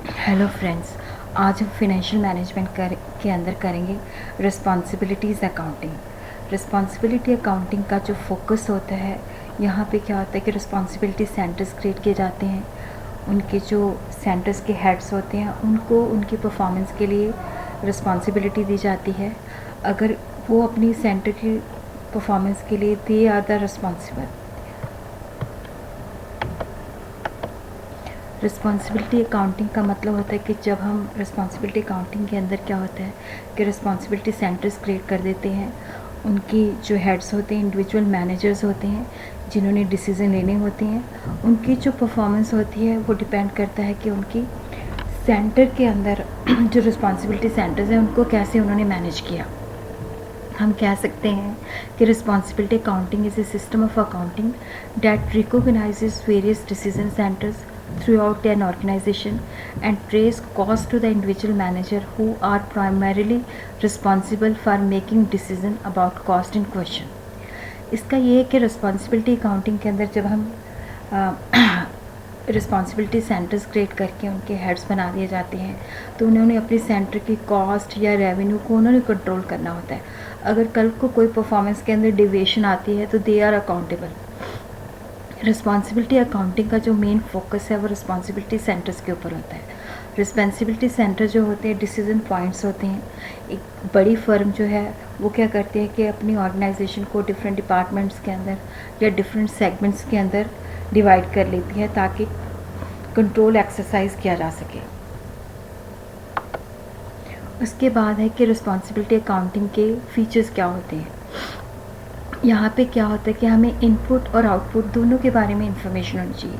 Hello friends, आज हम financial management के अंदर करेंगे रिस्पॉन्सिबिलिटीज़ अकाउंटिंग। रिस्पॉन्सिबिलिटी अकाउंटिंग का जो फोकस होता है, यहाँ पे क्या होता है कि रिस्पॉन्सिबिलिटी सेंटर्स क्रिएट किए जाते हैं। उनके जो सेंटर्स के हेड्स होते हैं उनको उनकी परफॉर्मेंस के लिए रिस्पॉन्सिबिलिटी दी जाती है। अगर वो अपनी सेंटर की परफॉर्मेंस के लिए they are the responsible. Responsibility accounting का मतलब होता है कि जब हम रिस्पॉन्सिबिलिटी अकाउंटिंग के अंदर क्या होता है कि रिस्पॉन्सिबिलिटी सेंटर्स क्रिएट कर देते हैं। उनकी जो हेड्स होते हैं, इंडिविजुअल मैनेजर्स होते हैं जिन्होंने डिसीज़न लेने होते हैं, उनकी जो परफॉर्मेंस होती है वो डिपेंड करता है कि उनकी सेंटर के अंदर जो रिस्पॉन्सिबिलिटी सेंटर्स हैं उनको कैसे उन्होंने मैनेज किया। हम कह सकते हैं कि responsibility accounting is a system of accounting that recognises various decision centres throughout an organization and trace cost to the individual manager who are primarily responsible for making decision about cost in question। इसका ये है कि responsibility accounting के अंदर जब हम responsibility centres create करके उनके हेड्स बना दिए जाते हैं तो उन्होंने अपने सेंटर की कॉस्ट या रेवेन्यू को उन्होंने कंट्रोल करना होता है। अगर कल को कोई परफॉर्मेंस के अंदर डिविएशन आती है तो they are accountable. Responsibility accounting का जो मेन फोकस है वो रिस्पॉन्सिबिलिटी सेंटर्स के ऊपर होता है। रिस्पॉन्सिबिलिटी सेंटर जो होते हैं डिसीजन पॉइंट्स होते हैं। एक बड़ी फर्म जो है वो क्या करती है कि अपनी ऑर्गेनाइजेशन को डिफरेंट डिपार्टमेंट्स के अंदर या डिफरेंट सेगमेंट्स के अंदर डिवाइड कर लेती है ताकि कंट्रोल एक्सरसाइज किया जा सके। उसके बाद है कि रिस्पॉन्सिबिलिटी अकाउंटिंग के फीचर्स क्या होते हैं। यहाँ पे क्या होता है कि हमें इनपुट और आउटपुट दोनों के बारे में इंफॉर्मेशन होनी चाहिए।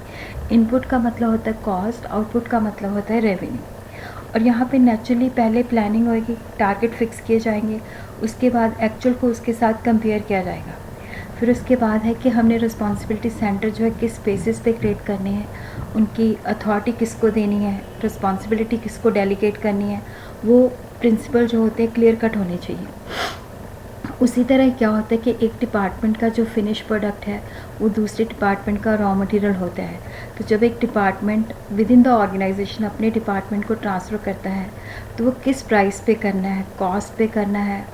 इनपुट का मतलब होता है कॉस्ट, आउटपुट का मतलब होता है रेवेन्यू। और यहाँ पे नेचुरली पहले प्लानिंग होगी, टारगेट फिक्स किए जाएंगे, उसके बाद एक्चुअल को उसके साथ कंपेयर किया जाएगा। फिर उसके बाद है कि हमने रिस्पॉन्सिबिलिटी सेंटर जो है किस बेसिस पे क्रिएट करने हैं, उनकी अथॉरिटी किसको देनी है, रिस्पॉन्सिबिलिटी किसको डेलीगेट करनी है, वो प्रिंसिपल जो होते हैं क्लियर कट होने चाहिए। उसी तरह क्या होता है कि एक डिपार्टमेंट का जो फिनिश प्रोडक्ट है वो दूसरे डिपार्टमेंट का रॉ मटेरियल होता है। तो जब एक डिपार्टमेंट विद इन द ऑर्गेनाइजेशन अपने डिपार्टमेंट को ट्रांसफ़र करता है तो वो किस प्राइस पे करना है, कॉस्ट पे करना है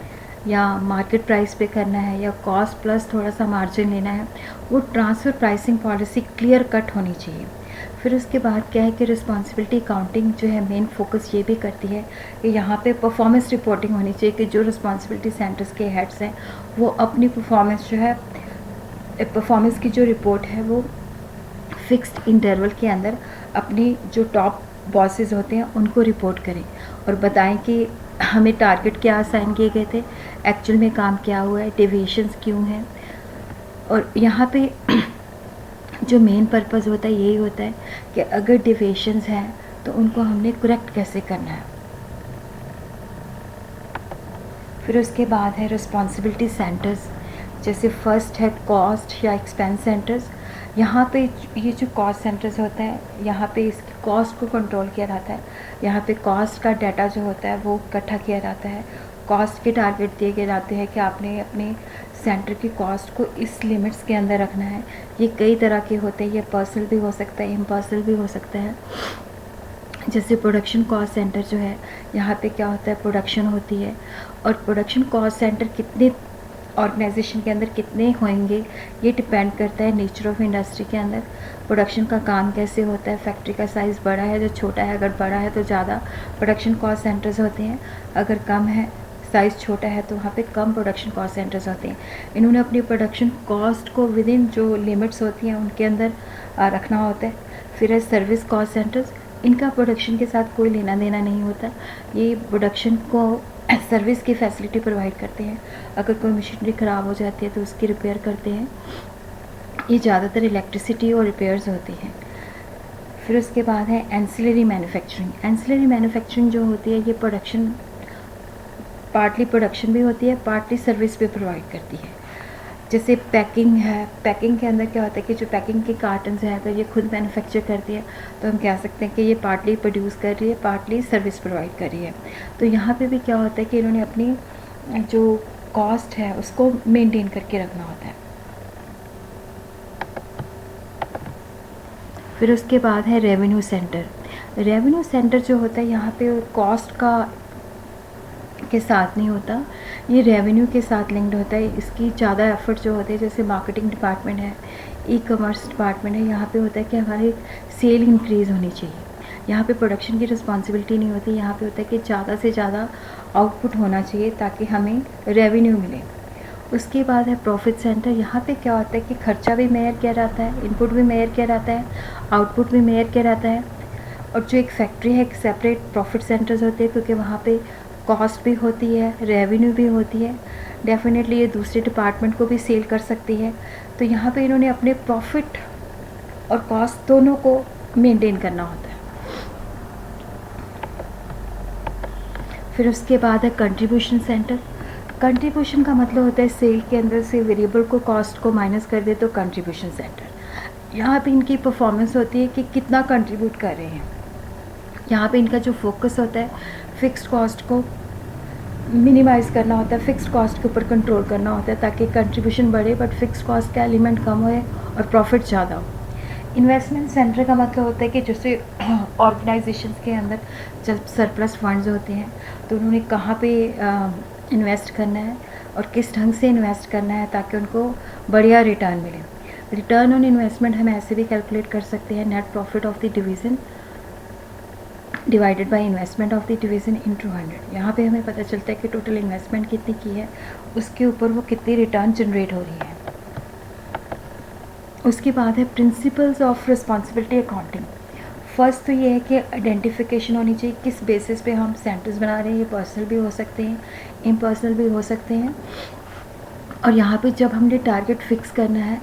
या मार्केट प्राइस पे करना है या कॉस्ट प्लस थोड़ा सा मार्जिन लेना है, वो transfer pricing policy clear cut होनी चाहिए। फिर उसके बाद क्या है कि रिस्पॉन्सिबिलिटी अकाउंटिंग जो है मेन फोकस ये भी करती है कि यहाँ पे परफॉर्मेंस रिपोर्टिंग होनी चाहिए कि जो रिस्पॉन्सिबिलिटी सेंटर्स के हेड्स हैं वो अपनी परफॉर्मेंस जो है, परफॉर्मेंस की जो रिपोर्ट है वो फिक्स्ड इंटरवल के अंदर अपनी जो टॉप बॉसेस होते हैं उनको रिपोर्ट करें और बताएं कि हमें टारगेट क्या असाइन किए गए थे, एक्चुअल में काम क्या हुआ है, डेविएशंस क्यों हैं। और यहाँ पे जो मेन पर्पस होता है यही होता है कि अगर डिविएशंस हैं तो उनको हमने करेक्ट कैसे करना है। फिर उसके बाद है रिस्पॉन्सिबिलिटी सेंटर्स, जैसे फर्स्ट है कॉस्ट या एक्सपेंस सेंटर्स। यहाँ पे ये जो कॉस्ट सेंटर्स होते हैं यहाँ पे इसकी कॉस्ट को कंट्रोल किया जाता है। यहाँ पे कॉस्ट का डाटा जो होता है वो इकट्ठा किया जाता है। कॉस्ट के टारगेट दिए गए जाते हैं कि आपने अपने सेंटर की कॉस्ट को इस लिमिट्स के अंदर रखना है। ये कई तरह के होते हैं, ये पर्सनल भी हो सकता है, इम्पर्सनल भी हो सकता है। जैसे प्रोडक्शन कॉस्ट सेंटर जो है यहाँ पे क्या होता है, प्रोडक्शन होती है और प्रोडक्शन कॉस्ट सेंटर कितने ऑर्गेनाइजेशन के अंदर कितने होंगे ये डिपेंड करता है नेचर ऑफ इंडस्ट्री के अंदर, प्रोडक्शन का काम कैसे होता है, फैक्ट्री का साइज़ बड़ा है जो छोटा है, अगर बड़ा है तो ज़्यादा प्रोडक्शन कॉस्ट सेंटर्स होते हैं, अगर कम है साइज़ छोटा है तो वहाँ पे कम प्रोडक्शन कॉस्ट सेंटर्स होते हैं। इन्होंने अपनी प्रोडक्शन कॉस्ट को विद इन जो लिमिट्स होती हैं उनके अंदर रखना होता है। फिर है सर्विस कॉस्ट सेंटर्स, इनका प्रोडक्शन के साथ कोई लेना देना नहीं होता, ये प्रोडक्शन को सर्विस की फैसिलिटी प्रोवाइड करते हैं। अगर कोई मशीनरी ख़राब हो जाती है तो उसकी रिपेयर करते हैं। ये ज़्यादातर इलेक्ट्रिसिटी और रिपेयर्स होती हैं। फिर उसके बाद है एंसिलरी मैन्युफैक्चरिंग। एंसिलरी मैन्युफैक्चरिंग जो होती है ये प्रोडक्शन, पार्टली प्रोडक्शन भी होती है, पार्टली सर्विस भी प्रोवाइड करती है। जैसे पैकिंग है, पैकिंग के अंदर क्या होता है कि जो पैकिंग के कार्टन्स हैं तो ये खुद मैन्युफैक्चर करती है, तो हम कह सकते हैं कि ये पार्टली प्रोड्यूस कर रही है, पार्टली सर्विस प्रोवाइड कर रही है। तो यहाँ पे भी क्या होता है कि इन्होंने अपनी जो कॉस्ट है उसको मेंटेन करके रखना होता है। फिर उसके बाद है रेवेन्यू सेंटर। रेवेन्यू सेंटर जो होता है यहाँ पे कॉस्ट का के साथ नहीं होता, ये रेवेन्यू के साथ लिंक्ड होता है। इसकी ज़्यादा एफर्ट जो होते हैं, जैसे मार्केटिंग डिपार्टमेंट है, ई कॉमर्स डिपार्टमेंट है, यहाँ पे होता है कि हमारी सेल इंक्रीज़ होनी चाहिए। यहाँ पे प्रोडक्शन की रिस्पॉन्सिबिलिटी नहीं होती, यहाँ पे होता है कि ज़्यादा से ज़्यादा आउटपुट होना चाहिए ताकि हमें रेवेन्यू मिले। उसके बाद है प्रॉफिट सेंटर। यहाँ पे क्या होता है कि खर्चा भी मेजर किया जाता है, इनपुट भी मेजर किया जाता है, आउटपुट भी मेजर किया जाता है। और जो एक फैक्ट्री है, एक सेपरेट प्रॉफिट सेंटर्स होते हैं, क्योंकि वहाँ पे कॉस्ट भी होती है, रेवेन्यू भी होती है। डेफिनेटली ये दूसरे डिपार्टमेंट को भी सेल कर सकती है। तो यहाँ पे इन्होंने अपने प्रॉफिट और कॉस्ट दोनों को मेंटेन करना होता है। फिर उसके बाद है कंट्रीब्यूशन सेंटर। कंट्रीब्यूशन का मतलब होता है सेल के अंदर से वेरिएबल को, कॉस्ट को माइनस कर दे तो कंट्रीब्यूशन सेंटर। यहाँ पे इनकी परफॉर्मेंस होती है कि कितना कंट्रीब्यूट कर रहे हैं। यहाँ पे इनका जो फोकस होता है फ़िक्स्ड कॉस्ट को मिनिमाइज़ करना होता है, फ़िक्स्ड कॉस्ट के ऊपर कंट्रोल करना होता है ताकि कंट्रीब्यूशन बढ़े बट फ़िक्स्ड कॉस्ट का एलिमेंट कम होए और प्रॉफिट ज़्यादा हो। इन्वेस्टमेंट सेंटर का मतलब होता है कि जैसे ऑर्गेनाइजेशंस के अंदर जब सरप्लस फंड्स होते हैं तो उन्होंने कहाँ पे इन्वेस्ट करना है और किस ढंग से इन्वेस्ट करना है ताकि उनको बढ़िया रिटर्न मिले। रिटर्न ऑन इन्वेस्टमेंट हम ऐसे भी कैलकुलेट कर सकते हैं, net profit of the division divided by investment of the division into 100। यहाँ पे हमें पता चलता है कि टोटल इन्वेस्टमेंट कितनी की है, उसके ऊपर वो कितनी रिटर्न जनरेट हो रही है। उसके बाद है principles of responsibility accounting. First तो ये है कि आइडेंटिफिकेशन होनी चाहिए किस बेसिस पे हम सेंटर्स बना रहे हैं। ये पर्सनल भी हो सकते हैं, इम्पर्सनल भी हो सकते हैं। और यहाँ पे जब हमने टारगेट फिक्स करना है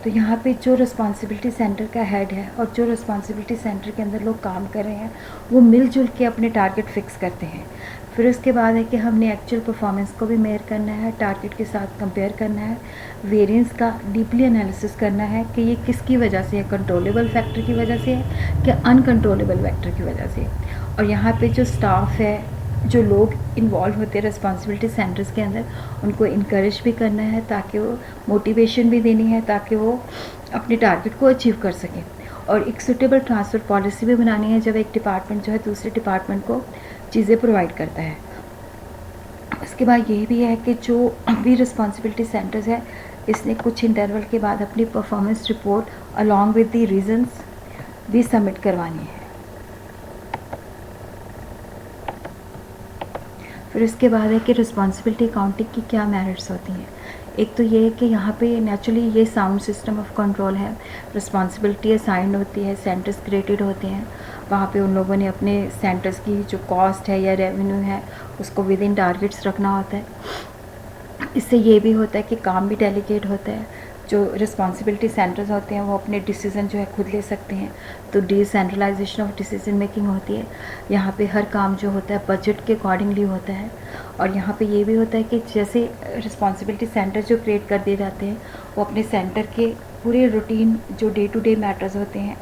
तो यहाँ पे जो रिस्पॉन्सिबिलिटी सेंटर का हेड है और जो रिस्पॉन्सिबिलिटी सेंटर के अंदर लोग काम कर रहे हैं वो मिलजुल के अपने टारगेट फिक्स करते हैं। फिर उसके बाद है कि हमने एक्चुअल परफॉर्मेंस को भी मेजर करना है, टारगेट के साथ कंपेयर करना है, वेरिएंस का डीपली एनालिसिस करना है कि ये किसकी वजह से है, कंट्रोलेबल फैक्टर की वजह से है कि अनकंट्रोलेबल फैक्टर की वजह से। और यहाँ पे जो स्टाफ है, जो लोग इन्वॉल्व होते हैं रिस्पॉन्सिबिलिटी सेंटर्स के अंदर, उनको इनकरेज भी करना है ताकि वो मोटिवेशन भी देनी है ताकि वो अपने टारगेट को अचीव कर सकें। और एक सूटेबल ट्रांसफ़र पॉलिसी भी बनानी है जब एक डिपार्टमेंट जो है दूसरे डिपार्टमेंट को चीज़ें प्रोवाइड करता है। उसके बाद ये भी है कि जो भी रिस्पॉन्सिबिलिटी सेंटर्स है इसने कुछ इंटरवल के बाद अपनी performance report along with the reasons भी सबमिट करवानी है। फिर उसके बाद है कि रिस्पॉन्सिबिलिटी अकाउंटिंग की क्या मेरिट्स होती हैं। एक तो ये है कि यहाँ पे नेचुरली ये साउंड सिस्टम ऑफ कंट्रोल है, रिस्पॉन्सिबिलिटी असाइंड होती है, सेंटर्स क्रिएटेड होते हैं, वहाँ पे उन लोगों ने अपने सेंटर्स की जो कॉस्ट है या रेवेन्यू है उसको विद इन टारगेट्स रखना होता है। इससे ये भी होता है कि काम भी डेलीगेट होता है, जो रिस्पॉन्सिबिलिटी सेंटर्स होते हैं वो अपने डिसीज़न जो है खुद ले सकते हैं, तो डिसेंट्रलाइजेशन ऑफ डिसीजन मेकिंग होती है। यहाँ पे हर काम जो होता है बजट के अकॉर्डिंगली होता है। और यहाँ पे ये भी होता है कि जैसे रिस्पॉन्सिबिलिटी सेंटर जो क्रिएट कर दिए जाते हैं वो अपने सेंटर के पूरे रूटीन जो डे टू डे मैटर्स होते हैं,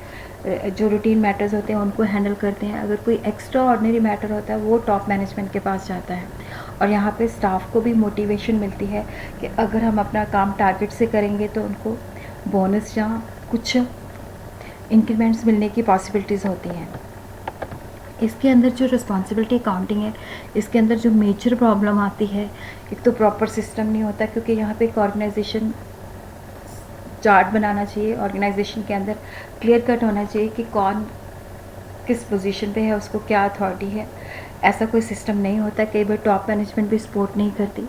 जो रूटीन मैटर्स होते हैं उनको हैंडल करते हैं। अगर कोई एक्स्ट्रा ऑर्डिनरी मैटर होता है वो टॉप मैनेजमेंट के पास जाता है। और यहाँ पे स्टाफ को भी मोटिवेशन मिलती है कि अगर हम अपना काम टारगेट से करेंगे तो उनको बोनस या कुछ इंक्रीमेंट्स मिलने की पॉसिबिलिटीज़ होती हैं। इसके अंदर जो रिस्पॉन्सिबिलिटी अकाउंटिंग है इसके अंदर जो मेजर प्रॉब्लम आती है, एक तो प्रॉपर सिस्टम नहीं होता, क्योंकि यहाँ पे एक ऑर्गेनाइजेशन चार्ट बनाना चाहिए। ऑर्गेनाइजेशन के अंदर क्लियर कट होना चाहिए कि कौन किस पोजीशन पे है, उसको क्या अथॉरिटी है। ऐसा कोई सिस्टम नहीं होता। कई बार टॉप मैनेजमेंट भी सपोर्ट नहीं करती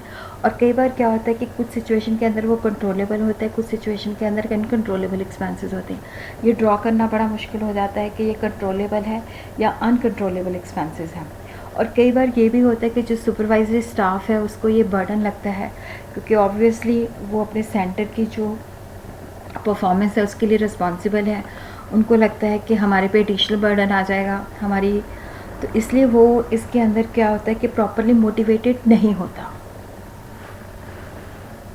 और कई बार क्या होता है कि कुछ सिचुएशन के अंदर वो कंट्रोलेबल होता है, कुछ सिचुएशन के अंदर अनकंट्रोलेबल एक्सपेंसेस होते हैं। ये ड्रॉ करना बड़ा मुश्किल हो जाता है कि ये कंट्रोलेबल है या अनकंट्रोलेबल एक्सपेंसेस हैं। और कई बार ये भी होता है कि जो सुपरवाइजरी स्टाफ है उसको ये बर्डन लगता है, क्योंकि ऑब्वियसली वो अपने सेंटर की जो परफॉर्मेंस है उसके लिए रिस्पॉन्सिबल है। उनको लगता है कि हमारे पे एडिशनल बर्डन आ जाएगा हमारी, तो इसलिए वो इसके अंदर क्या होता है कि प्रॉपरली मोटिवेटेड नहीं होता।